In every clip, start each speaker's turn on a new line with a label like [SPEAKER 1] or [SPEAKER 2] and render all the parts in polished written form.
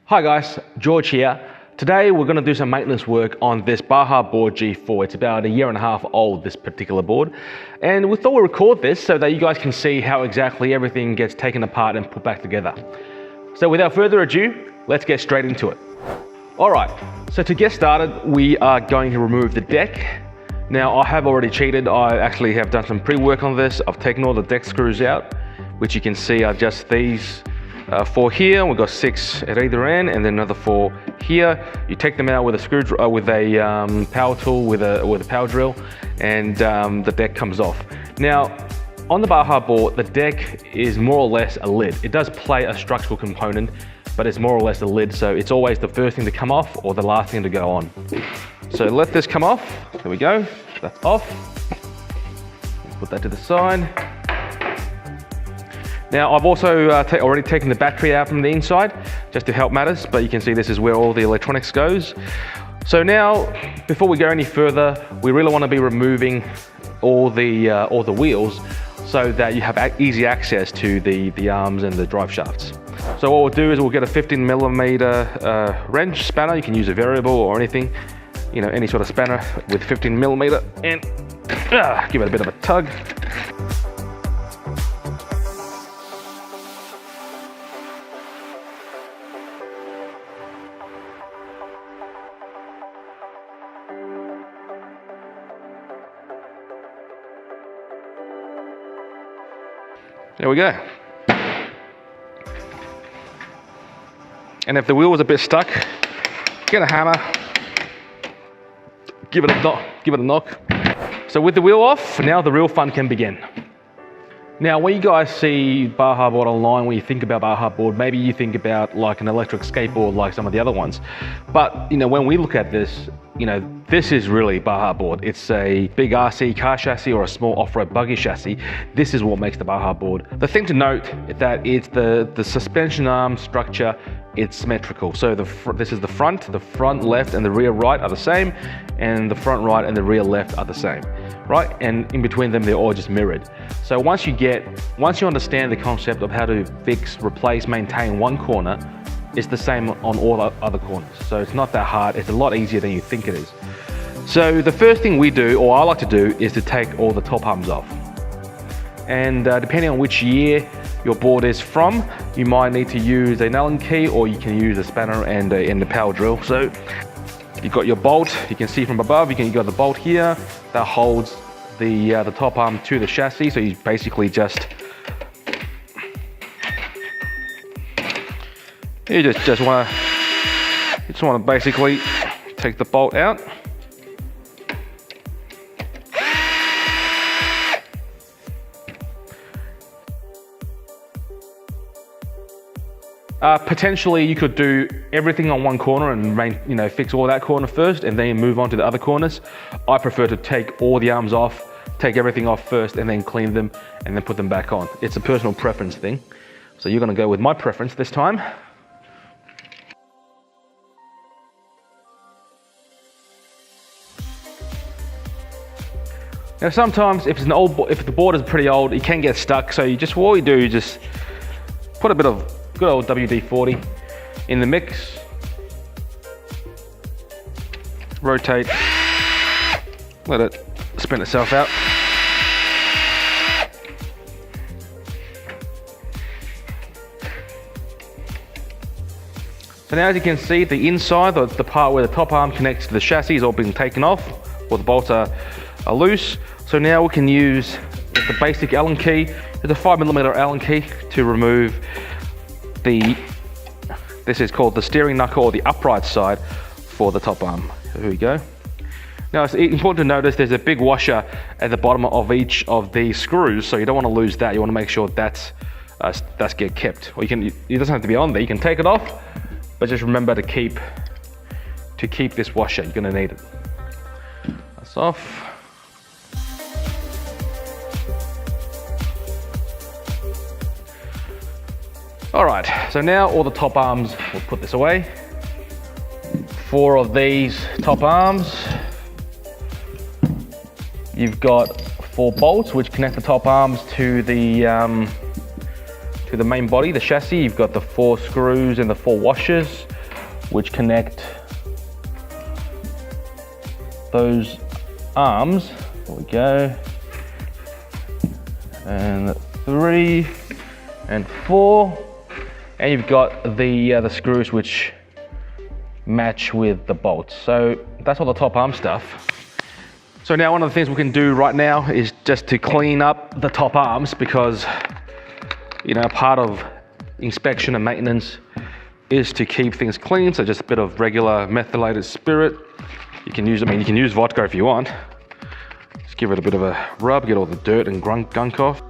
[SPEAKER 1] Hi guys, George here. Today we're going to do some maintenance work on this BajaBoard G4. It's about a year and a half old, this particular board. And we thought we'd record this so that you guys can see how exactly everything gets taken apart and put back together. So without further ado, let's get straight into it. Alright, so to get started, we are going to remove the deck. Now I have already cheated. I actually have done some pre-work on this. I've taken all the deck screws out, which you can see are just these. 4 here, we've got 6 at either end, and then another 4 here. You take them out with a power tool, with a power drill, and the deck comes off. Now, on the BajaBoard, the deck is more or less a lid. It does play a structural component, but it's more or less a lid, so it's always the first thing to come off or the last thing to go on. So let this come off. There we go. That's off. Put that to the side. Now I've also already taken the battery out from the inside just to help matters, but you can see this is where all the electronics goes. So now, before we go any further, we really want to be removing all the wheels so that you have easy access to the arms and the drive shafts. So what we'll do is we'll get a 15mm wrench spanner. You can use a variable or anything, you know, any sort of spanner with 15mm, and give it a bit of a tug. There we go. And if the wheel was a bit stuck, get a hammer, give it a knock. So with the wheel off, now the real fun can begin. Now, when you guys see BajaBoard online, when you think about BajaBoard, maybe you think about like an electric skateboard like some of the other ones. But, you know, when we look at this, you know, this is really BajaBoard. It's a big RC car chassis or a small off-road buggy chassis. This is what makes the BajaBoard. The thing to note is that it's the suspension arm structure, it's symmetrical. So this is the front left and the rear right are the same, and the front right and the rear left are the same, right? And in between them, they're all just mirrored. So once you understand the concept of how to fix, replace, maintain one corner, it's the same on all other corners. So it's not that hard. It's a lot easier than you think it is. So the first thing we do, or I like to do, is to take all the top arms off. And depending on which year your board is from, you might need to use an Allen key, or you can use a spanner and the power drill. So you've got your bolt. You can see from above, you got the bolt here that holds the top arm to the chassis. So you basically just want to basically take the bolt out. Potentially you could do everything on one corner and fix all that corner first and then move on to the other corners. I prefer to take all the arms off, take everything off first, and then clean them and then put them back on. It's a personal preference thing. So you're going to go with my preference this time. Now sometimes if the board is pretty old, it can get stuck. So what we do is just put a bit of good old WD-40 in the mix, rotate, let it spin itself out. So now as you can see, the inside, the part where the top arm connects to the chassis, has all been taken off, or the bolts are loose. So now we can use the basic Allen key. There's a 5mm Allen key to remove this is called the steering knuckle, or the upright side for the top arm. Here we go. Now it's important to notice there's a big washer at the bottom of each of these screws, so you don't want to lose that. You want to make sure that's get kept. Or it doesn't have to be on there. You can take it off, but just remember to keep this washer. You're going to need it. That's off. All right, so now all the top arms, we'll put this away. 4 of these top arms. You've got 4 bolts which connect the top arms to the to the main body, the chassis, you've got the 4 screws and the 4 washers, which connect those arms. There we go. And 3 and 4. And you've got the screws which match with the bolts. So that's all the top arm stuff. So now one of the things we can do right now is just to clean up the top arms, because you know, part of inspection and maintenance is to keep things clean. So just a bit of regular methylated spirit. You can use, I mean, you can use vodka if you want. Just give it a bit of a rub, get all the dirt and gunk off.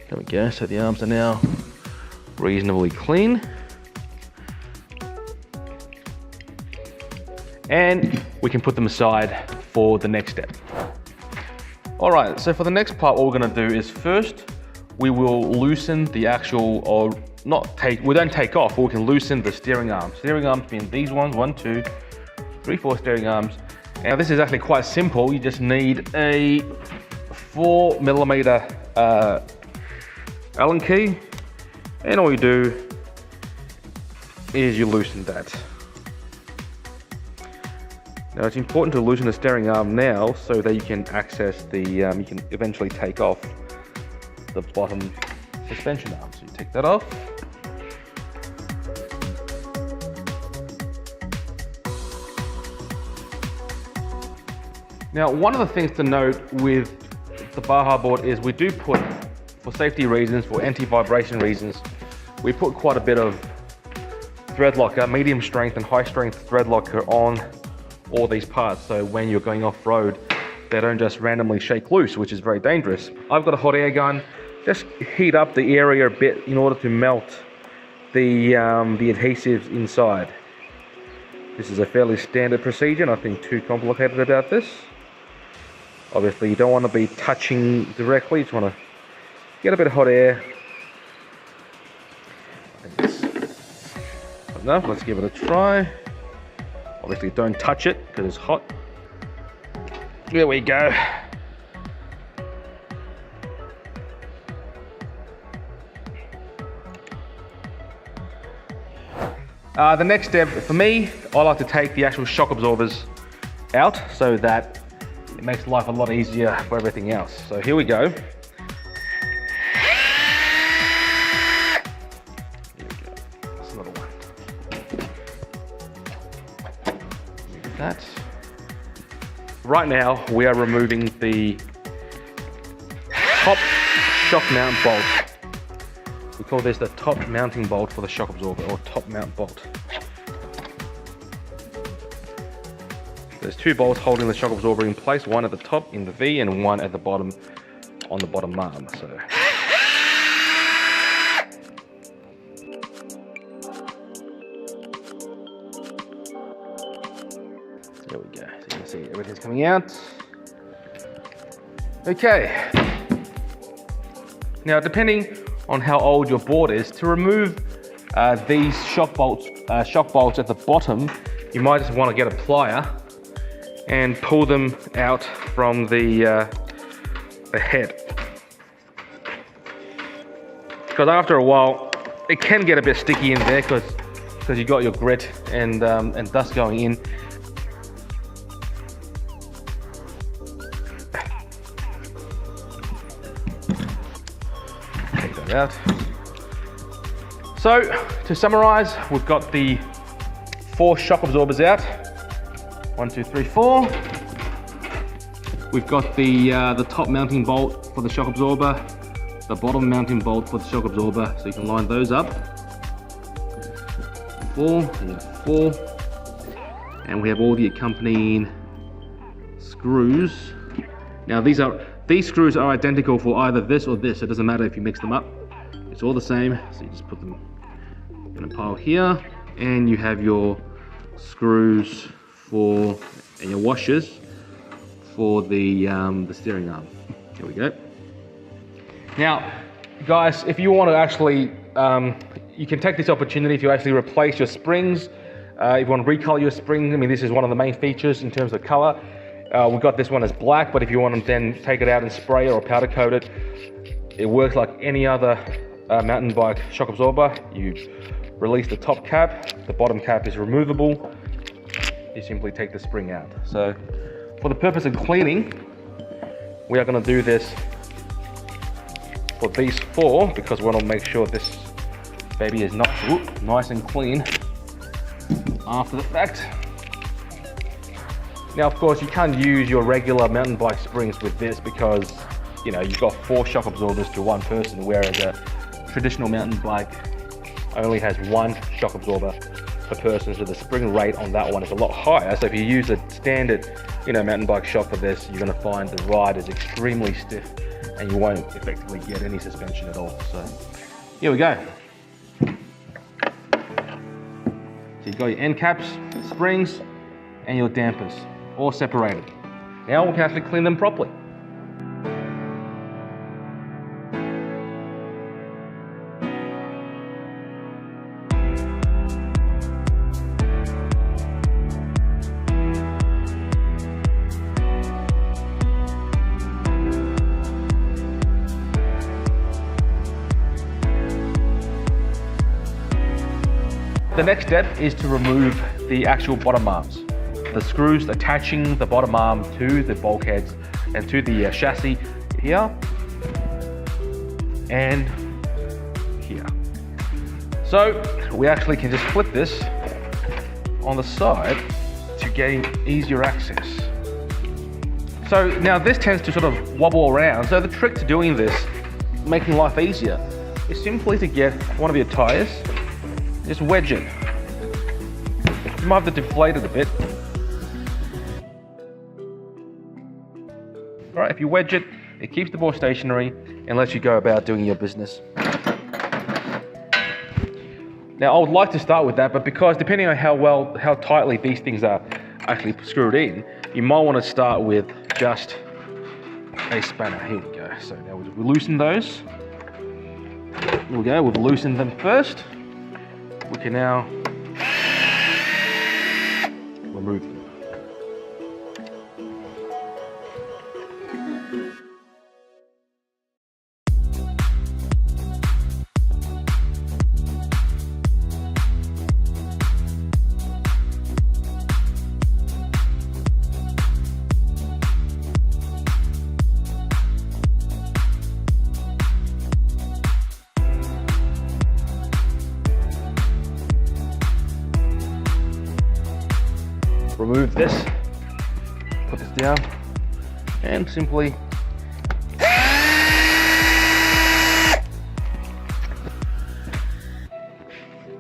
[SPEAKER 1] There we go, so the arms are now reasonably clean. And we can put them aside for the next step. All right, so for the next part, what we're gonna do is first, we will loosen the actual, or not take, we don't take off, but we can loosen the steering arms. Steering arms being these ones, 1, 2, 3, 4 steering arms. Now this is actually quite simple. You just need a 4mm Allen key, and all you do is you loosen that. Now it's important to loosen the steering arm now so that you can access the, you can eventually take off the bottom suspension arm. So you take that off. Now one of the things to note with the Baja board is we do put, for safety reasons, for anti-vibration reasons, we put quite a bit of thread locker, medium strength and high strength thread locker on all these parts, so when you're going off-road, they don't just randomly shake loose, which is very dangerous. I've got a hot air gun. Just heat up the area a bit in order to melt the adhesives inside. This is a fairly standard procedure, nothing too complicated about this. Obviously, you don't want to be touching directly, you just want to get a bit of hot air. Enough, let's give it a try. Obviously don't touch it because it's hot. There we go. The next step for me, I like to take the actual shock absorbers out so that it makes life a lot easier for everything else. So here we go. That. Right now we are removing the top shock mount bolt. We call this the top mounting bolt for the shock absorber, or top mount bolt. There's 2 bolts holding the shock absorber in place, one at the top in the V and one at the bottom on the bottom arm. So there we go, so you can see everything's coming out. Okay. Now, depending on how old your board is, to remove these shock bolts at the bottom, you might just want to get a plier and pull them out from the head. Because after a while, it can get a bit sticky in there because you got your grit and dust going in. Out. So to summarize, we've got the 4 shock absorbers out. 1, 2, 3, 4. We've got the top mounting bolt for the shock absorber, the bottom mounting bolt for the shock absorber, so you can line those up. 4, and 4, and we have all the accompanying screws. Now these screws are identical for either this or this. It doesn't matter if you mix them up. It's all the same. So you just put them in a pile here, and you have your screws and your washers for the steering arm. Here we go. Now, guys, if you want to actually you can take this opportunity to actually replace your springs. If you want to recolor your spring, I mean, this is one of the main features in terms of color. We've got this one as black, but if you want to then take it out and spray it or powder coat it, it works like any other mountain bike shock absorber. You release the top cap, the bottom cap is removable. You simply take the spring out. So for the purpose of cleaning, we are going to do this for these 4 because we want to make sure this baby is nice and clean after the fact. Now, of course, you can't use your regular mountain bike springs with this because, you know, you've got 4 shock absorbers to 1 person, whereas a traditional mountain bike only has 1 shock absorber per person, so the spring rate on that one is a lot higher. So if you use a standard, you know, mountain bike shock for this, you're going to find the ride is extremely stiff and you won't effectively get any suspension at all. So here we go. So you've got your end caps, springs, and your dampers all separated. Now we can actually clean them properly. The next step is to remove the actual bottom arms. The screws attaching the bottom arm to the bulkheads and to the chassis here and here. So we actually can just flip this on the side to gain easier access. So now this tends to sort of wobble around. So the trick to doing this, making life easier, is simply to get one of your tires, just wedge it. You might have to deflate it a bit. All right, if you wedge it, it keeps the ball stationary and lets you go about doing your business. Now, I would like to start with that, but because depending on how tightly these things are actually screwed in, you might want to start with just a spanner. Here we go. So now we loosen those. Here we go, we've loosened them first. We can now remove them. Remove this, put this down, and simply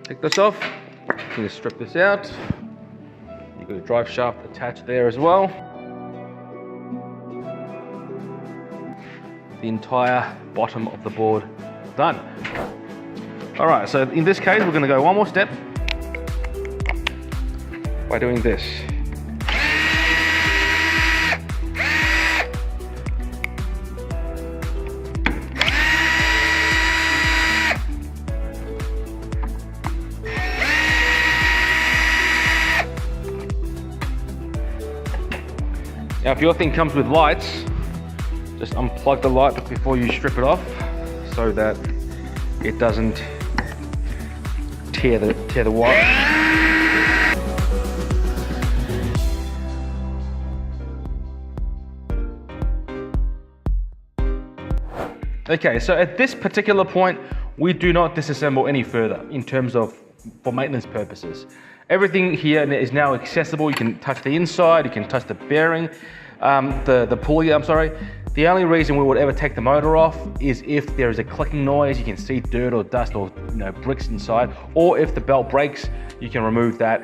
[SPEAKER 1] take this off. You can just strip this out. You've got a drive shaft attached there as well. The entire bottom of the board done. All right, so in this case, we're going to go one more step by doing this. Now, if your thing comes with lights, just unplug the light before you strip it off so that it doesn't tear the wire. Okay, so at this particular point, we do not disassemble any further in terms of for maintenance purposes. Everything here is now accessible. You can touch the inside, you can touch the bearing, the pulley, I'm sorry. The only reason we would ever take the motor off is if there is a clicking noise, you can see dirt or dust or bricks inside, or if the belt breaks, you can remove that.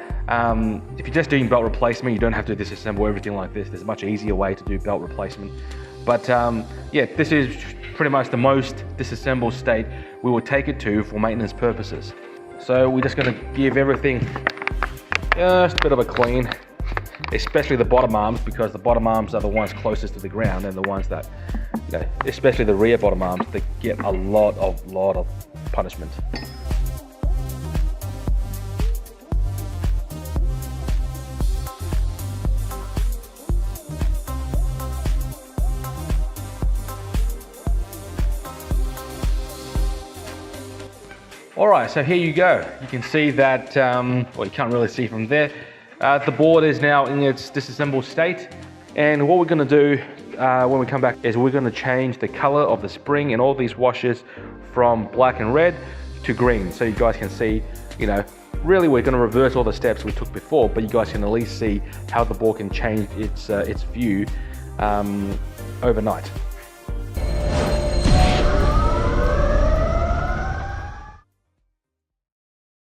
[SPEAKER 1] If you're just doing belt replacement, you don't have to disassemble everything like this. There's a much easier way to do belt replacement. But yeah, this is pretty much the most disassembled state we will take it to for maintenance purposes. So we're just going to give everything just a bit of a clean, especially the bottom arms, because the bottom arms are the ones closest to the ground and the ones that, especially the rear bottom arms, they get a lot of punishment. All right, so here you go. You can see that, well, you can't really see from there. The board is now in its disassembled state. And what we're gonna do when we come back is we're gonna change the color of the spring and all these washers from black and red to green. So you guys can see, you know, really we're gonna reverse all the steps we took before, but you guys can at least see how the board can change its view overnight.